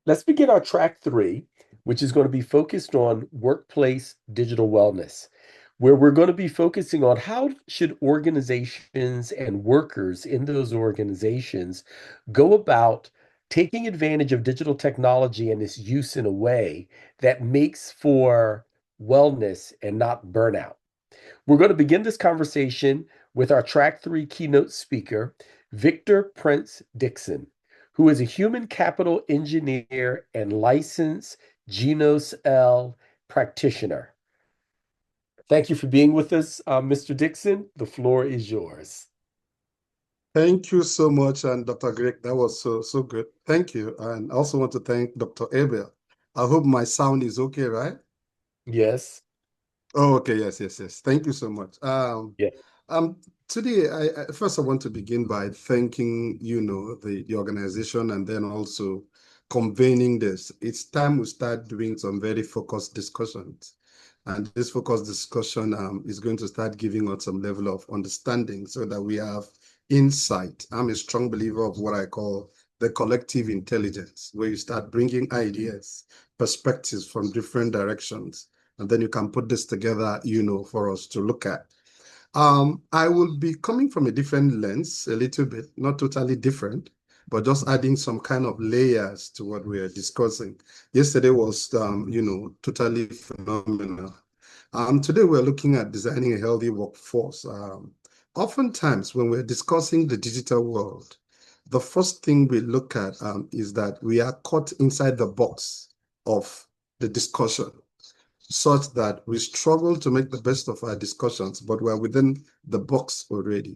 Let's begin our track three, which is going to be focused on workplace digital wellness, where we're going to be focusing on how should organizations and workers in those organizations go about taking advantage of digital technology and its use in a way that makes for wellness and not burnout. We're going to begin this conversation with our track three keynote speaker, Victor Prince Dickson, who is a human capital engineer and licensed Genos L practitioner. Thank you for being with us, Mr. Dickson. The floor is yours. Thank you so much, and Dr. Greg, that was so good. Thank you. And I also want to thank Dr. Abel. I hope my sound is okay, right? Yes. Oh, okay, yes. Thank you so much. Yeah. Um, Today, first I want to begin by thanking, the organization and then also convening this. It's time we start doing some very focused discussions. And this focused discussion is going to start giving us some level of understanding so that we have insight. I'm a strong believer of what I call the collective intelligence, where you start bringing ideas, perspectives from different directions, and then you can put this together, for us to look at. I will be coming from a different lens, a little bit, not totally different, but just adding some kind of layers to what we are discussing. Yesterday was, totally phenomenal. Today we're looking at designing a healthy workforce. Oftentimes, when we're discussing the digital world, the first thing we look at is that we are caught inside the box of the discussion, such that we struggle to make the best of our discussions, but we're within the box already.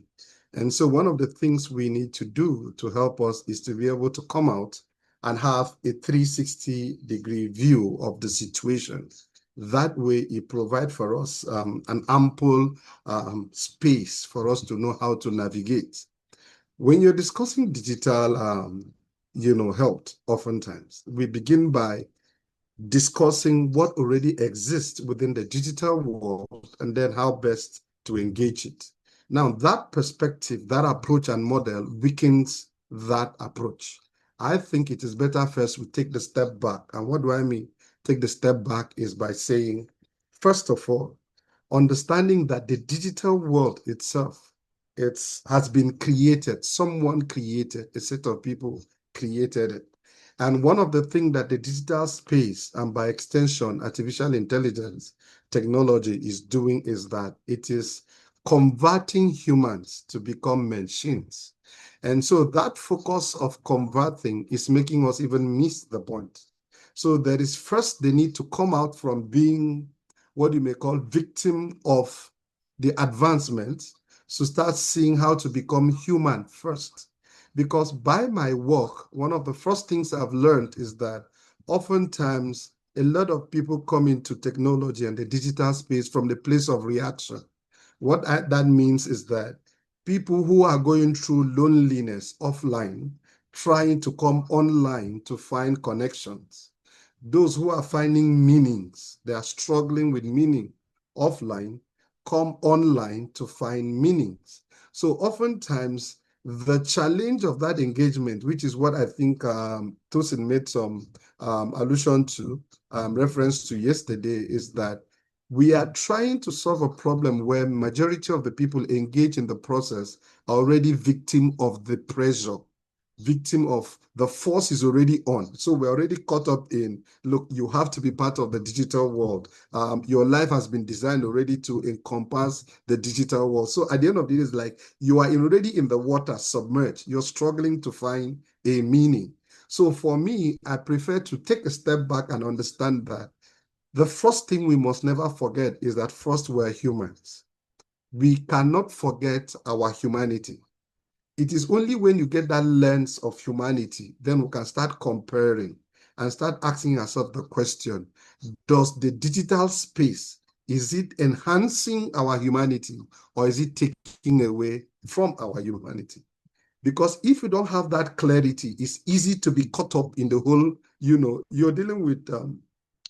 And so one of the things we need to do to help us is to be able to come out and have a 360-degree view of the situation. That way, it provides for us an ample space for us to know how to navigate. When you're discussing digital, health, oftentimes we begin by discussing what already exists within the digital world and then how best to engage it. Now, that perspective, that approach and model weakens that approach. I think it is better first we take the step back. And what do I mean? Take the step back is by saying, first of all, understanding that the digital world itself, has been created. Someone created, a set of people created it. And one of the things that the digital space and by extension, artificial intelligence technology is doing is that it is converting humans to become machines. And so that focus of converting is making us even miss the point. So there is first the need to come out from being what you may call victim of the advancement to start seeing how to become human first. Because by my work, one of the first things I've learned is that oftentimes a lot of people come into technology and the digital space from the place of reaction. That means is that people who are going through loneliness offline, trying to come online to find connections. Those who are finding meanings, they are struggling with meaning offline, come online to find meanings. So oftentimes, the challenge of that engagement, which is what I think Tosin made some allusion to, reference to yesterday, is that we are trying to solve a problem where majority of the people engaged in the process are already victim of the pressure, victim of the force is already on. So we're already caught up in, look, you have to be part of the digital world. Your life has been designed already to encompass the digital world. So at the end of the day, it's like you are already in the water, submerged. You're struggling to find a meaning. So for me, I prefer to take a step back and understand that the first thing we must never forget is that first we're humans. We cannot forget our humanity. It is only when you get that lens of humanity, then we can start comparing and start asking ourselves the question, does the digital space, is it enhancing our humanity or is it taking away from our humanity? Because if you don't have that clarity, it's easy to be caught up in the whole, you're dealing with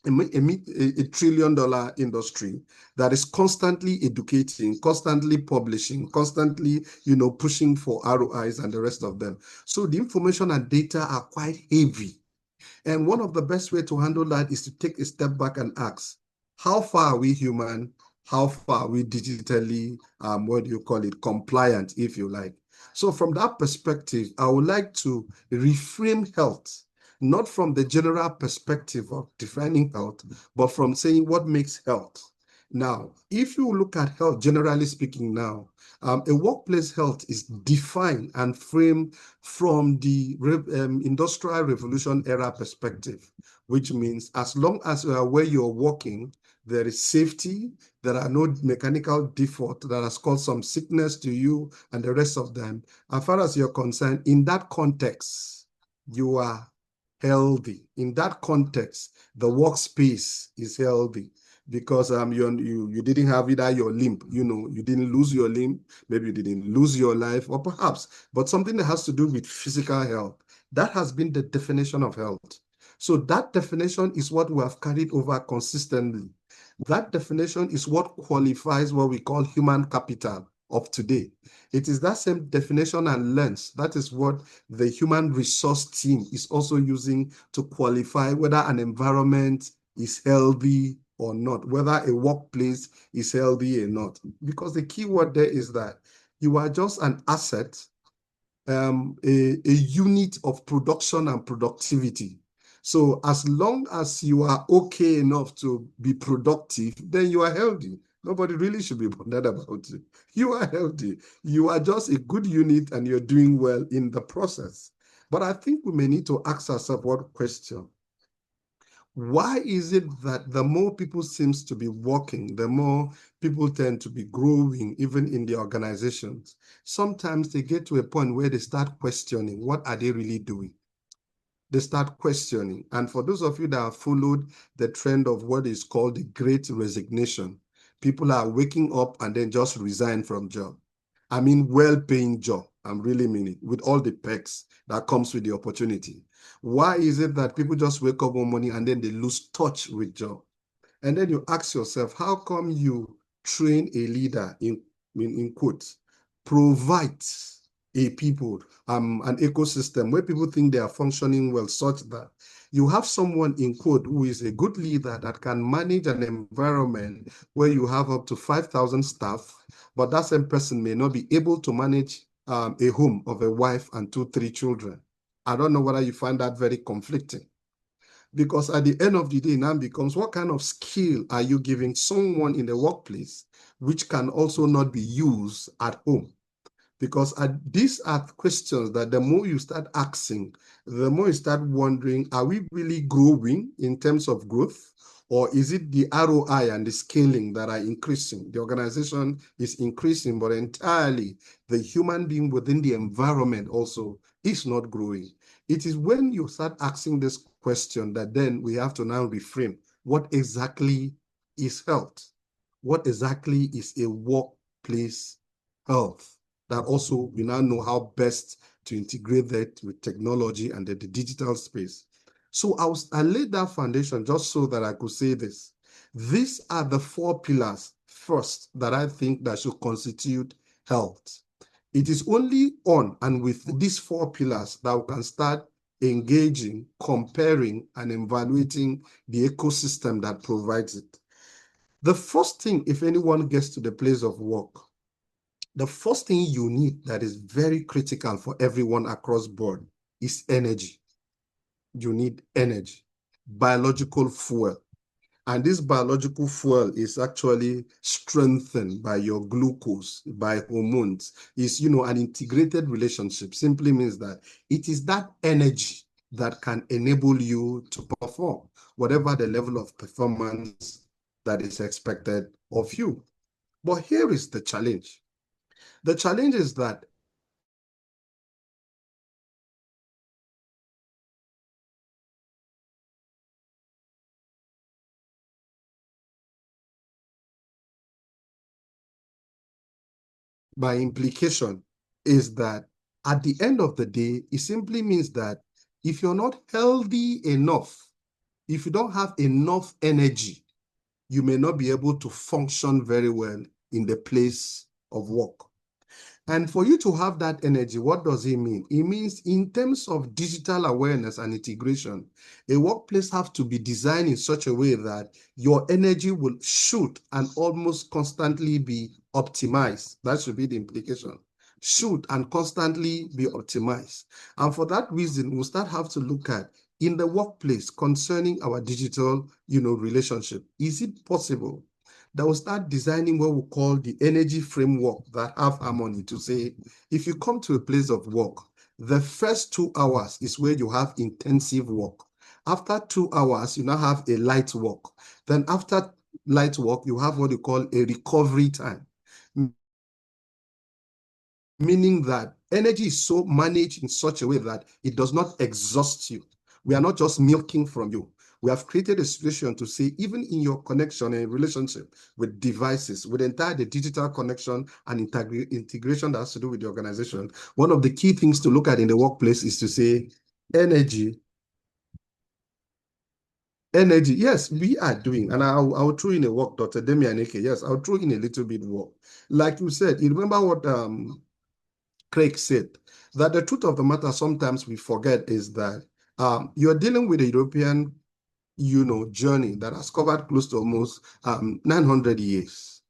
a trillion-dollar industry that is constantly educating, constantly publishing, constantly, pushing for ROIs and the rest of them. So the information and data are quite heavy. And one of the best way to handle that is to take a step back and ask, how far are we human? How far are we digitally, what do you call it, compliant, if you like? So from that perspective, I would like to reframe health, not from the general perspective of defining health, but from saying what makes health. Now, if you look at health, generally speaking now, a workplace health is defined and framed from the Industrial Revolution era perspective, which means as long as you are where you're working, there is safety, there are no mechanical default that has caused some sickness to you and the rest of them. As far as you're concerned, in that context, you are healthy. In that context, the workspace is healthy because you didn't have either your limb, you didn't lose your limb, maybe you didn't lose your life, or perhaps, but something that has to do with physical health. That has been the definition of health. So that definition is what we have carried over consistently. That definition is what qualifies what we call human capital of today. It is that same definition and lens. That is what the human resource team is also using to qualify whether an environment is healthy or not, whether a workplace is healthy or not. Because the key word there is that you are just an asset, a unit of production and productivity. So as long as you are okay enough to be productive, then you are healthy. Nobody really should be bothered about it. You are healthy. You are just a good unit and you're doing well in the process. But I think we may need to ask ourselves one question. Why is it that the more people seems to be working, the more people tend to be growing, even in the organizations? Sometimes they get to a point where they start questioning, what are they really doing? They start questioning. And for those of you that have followed the trend of what is called the Great Resignation, people are waking up and then just resign from job. I mean, well-paying job. I'm really meaning with all the perks that comes with the opportunity. Why is it that people just wake up one morning and then they lose touch with job? And then you ask yourself, how come you train a leader in quotes, provide a people, an ecosystem where people think they are functioning well, such that you have someone in quote who is a good leader that can manage an environment where you have up to 5,000 staff, but that same person may not be able to manage a home of a wife and 2, 3 children. I don't know whether you find that very conflicting. Because at the end of the day, now becomes what kind of skill are you giving someone in the workplace, which can also not be used at home? Because these are questions that the more you start asking, the more you start wondering, are we really growing in terms of growth? Or is it the ROI and the scaling that are increasing? The organization is increasing, but entirely the human being within the environment also is not growing. It is when you start asking this question that then we have to now reframe what exactly is health? What exactly is a workplace health? That also we now know how best to integrate that with technology and the digital space. So I laid that foundation just so that I could say this. These are the 4 pillars first that I think that should constitute health. It is only on and with these 4 pillars that we can start engaging, comparing, and evaluating the ecosystem that provides it. The first thing, if anyone gets to the place of work, the first thing you need that is very critical for everyone across board is energy. You need energy, biological fuel. And this biological fuel is actually strengthened by your glucose, by hormones. It's, an integrated relationship. Simply means that it is that energy that can enable you to perform whatever the level of performance that is expected of you. But here is the challenge. The challenge is that by implication is that at the end of the day, it simply means that if you're not healthy enough, if you don't have enough energy, you may not be able to function very well in the place of work. And for you to have that energy, what does it mean? It means in terms of digital awareness and integration, a workplace has to be designed in such a way that your energy will should and almost constantly be optimized. That should be the implication. Should and constantly be optimized. And for that reason, we'll start have to look at in the workplace concerning our digital, relationship. Is it possible that will start designing what we call the energy framework that have harmony to say, if you come to a place of work, the first 2 hours is where you have intensive work. After 2 hours, you now have a light work. Then after light work, you have what you call a recovery time, meaning that energy is so managed in such a way that it does not exhaust you. We are not just milking from you. We have created a situation to say, even in your connection and relationship with devices, with the digital connection and integration that has to do with the organization, one of the key things to look at in the workplace is to say, energy, yes, we are doing, and I'll throw in a work, Dr. Demian Eke, yes, I'll throw in a little bit work. Like you said, you remember what Craig said, that the truth of the matter sometimes we forget is that you're dealing with a European, journey that has covered close to almost 900 years.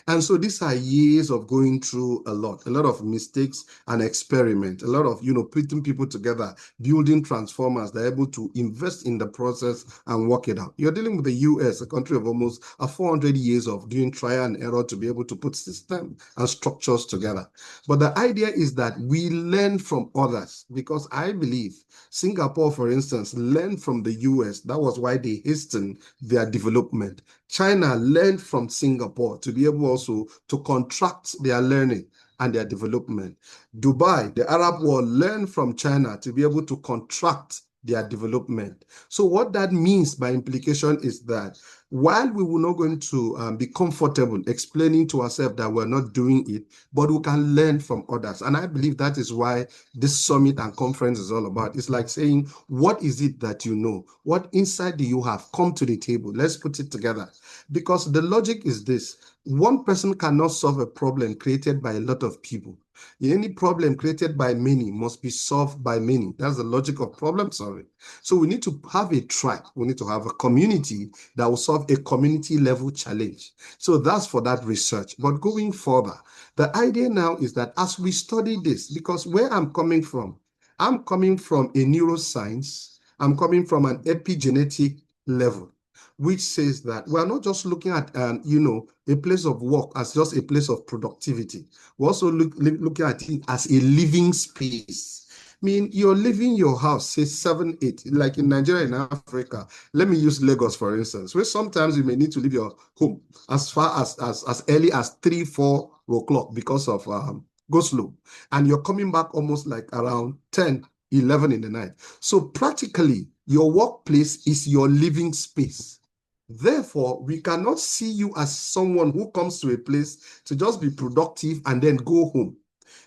And so these are years of going through a lot of mistakes and experiment, a lot of, putting people together, building transformers that are able to invest in the process and work it out. You're dealing with the US, a country of almost 400 years of doing trial and error to be able to put systems and structures together. But the idea is that we learn from others, because I believe Singapore, for instance, learned from the US. That was why they hastened their development. China learned from Singapore to be able also to contract their learning and their development. Dubai, the Arab world, learned from China to be able to contract their development. So what that means by implication is that while we will not going to be comfortable explaining to ourselves that we're not doing it, but we can learn from others. And I believe that is why this summit and conference is all about. It's like saying, what is it that you know? What insight do you have? Come to the table. Let's put it together. Because the logic is this: one person cannot solve a problem created by a lot of people. Any problem created by many must be solved by many. That's the logic of problem solving. So we need to have a tribe. We need to have a community that will solve a community level challenge. So that's for that research. But going further, the idea now is that as we study this, because where I'm coming from a neuroscience, I'm coming from an epigenetic level, which says that we're not just looking at, a place of work as just a place of productivity. We're also looking at it as a living space. I mean, you're leaving your house, say 7, 8, like in Nigeria and Africa. Let me use Lagos, for instance, where sometimes you may need to leave your home as far as early as 3, 4 o'clock because of go slow. And you're coming back almost like around 10, 11 in the night. So practically, your workplace is your living space. Therefore, we cannot see you as someone who comes to a place to just be productive and then go home.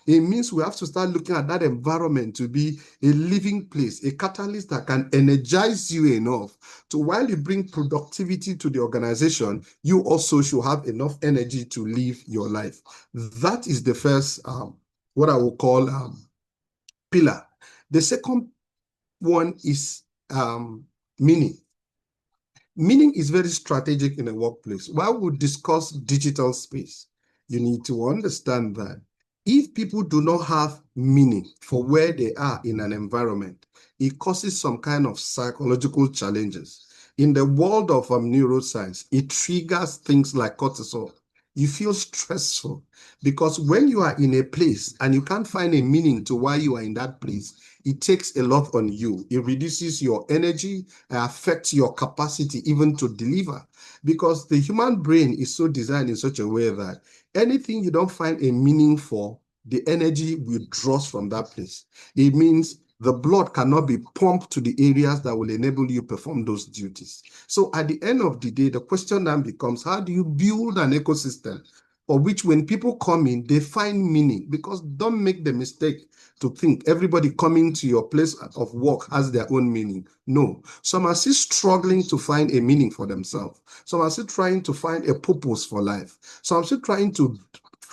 It means we have to start looking at that environment to be a living place, a catalyst that can energize you enough to, while you bring productivity to the organization, you also should have enough energy to live your life. That is the first, what I will call pillar. The second one is meaning. Meaning is very strategic in a workplace. While we discuss digital space, you need to understand that if people do not have meaning for where they are in an environment, it causes some kind of psychological challenges. In the world of neuroscience, it triggers things like cortisol. You feel stressful because when you are in a place and you can't find a meaning to why you are in that place, it takes a lot on you. It reduces your energy, affects your capacity even to deliver, because the human brain is so designed in such a way that anything you don't find a meaning for, the energy withdraws from that place. It means the blood cannot be pumped to the areas that will enable you perform those duties. So at the end of the day, the question then becomes, how do you build an ecosystem for which when people come in, they find meaning? Because don't make the mistake to think everybody coming to your place of work has their own meaning. No, some are still struggling to find a meaning for themselves. Some are still trying to find a purpose for life. Some are still trying to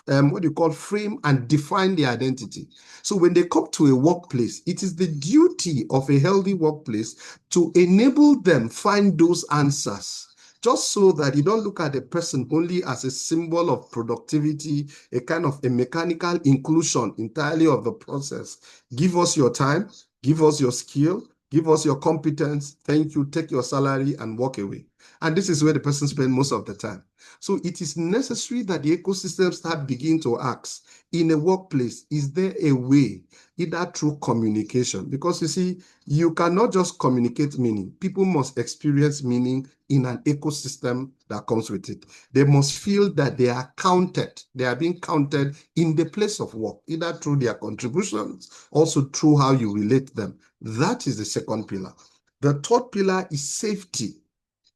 what you call frame and define their identity. So when they come to a workplace, it is the duty of a healthy workplace to enable them find those answers, just so that you don't look at a person only as a symbol of productivity, a kind of a mechanical inclusion entirely of the process. Give us your time, give us your skill, give us your competence, thank you, take your salary and walk away. And this is where the person spends most of the time. So it is necessary that the ecosystem start begin to ask in a workplace, is there a way, either through communication? Because you see, you cannot just communicate meaning. People must experience meaning in an ecosystem that comes with it. They must feel that they are counted. They are being counted in the place of work, either through their contributions, also through how you relate them. That is the second pillar. The third pillar is safety.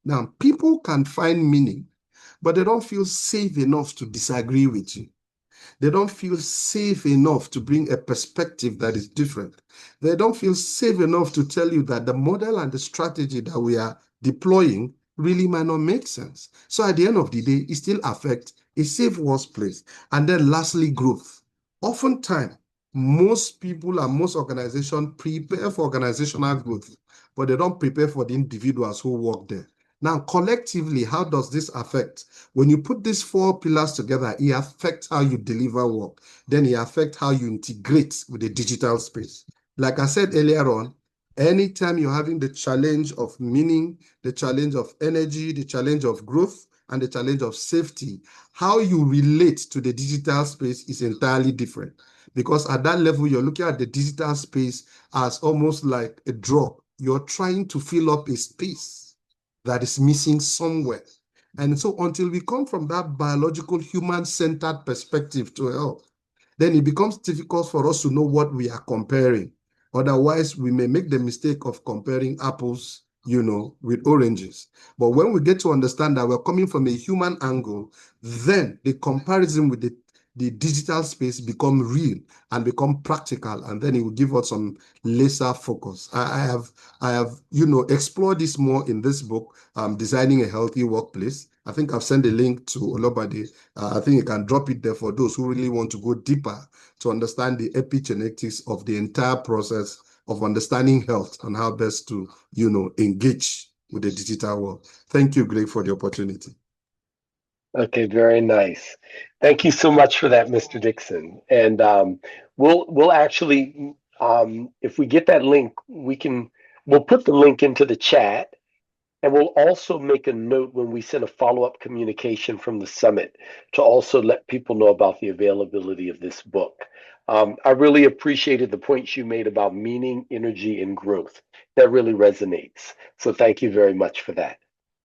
Now, people can find meaning, but they don't feel safe enough to disagree with you. They don't feel safe enough to bring a perspective that is different. They don't feel safe enough to tell you that the model and the strategy that we are deploying really might not make sense. So at the end of the day, it still affects a safe workplace. And then lastly, growth. Oftentimes, most people and most organizations prepare for organizational growth, but they don't prepare for the individuals who work there. Now, collectively, how does this affect? When you put these four pillars together, it affects how you deliver work. Then it affects how you integrate with the digital space. Like I said earlier on, anytime you're having the challenge of meaning, the challenge of energy, the challenge of growth, and the challenge of safety, how you relate to the digital space is entirely different. Because at that level, you're looking at the digital space as almost like a drop. You're trying to fill up a space that is missing somewhere. And so until we come from that biological human-centered perspective to health, then it becomes difficult for us to know what we are comparing. Otherwise, we may make the mistake of comparing apples, with oranges. But when we get to understand that we're coming from a human angle, then the comparison with the digital space become real and become practical, and then it will give us some laser focus. I have explored this more in this book, Designing a Healthy Workplace. I think I've sent a link to Olobade. I think you can drop it there for those who really want to go deeper to understand the epigenetics of the entire process of understanding health and how best to, engage with the digital world. Thank you, Greg, for the opportunity. Okay, very nice. Thank you so much for that, Mr. Dickson. And we'll actually, if we get that link, we'll put the link into the chat, and we'll also make a note when we send a follow-up communication from the summit to also let people know about the availability of this book. I really appreciated the points you made about meaning, energy, and growth. That really resonates. So thank you very much for that.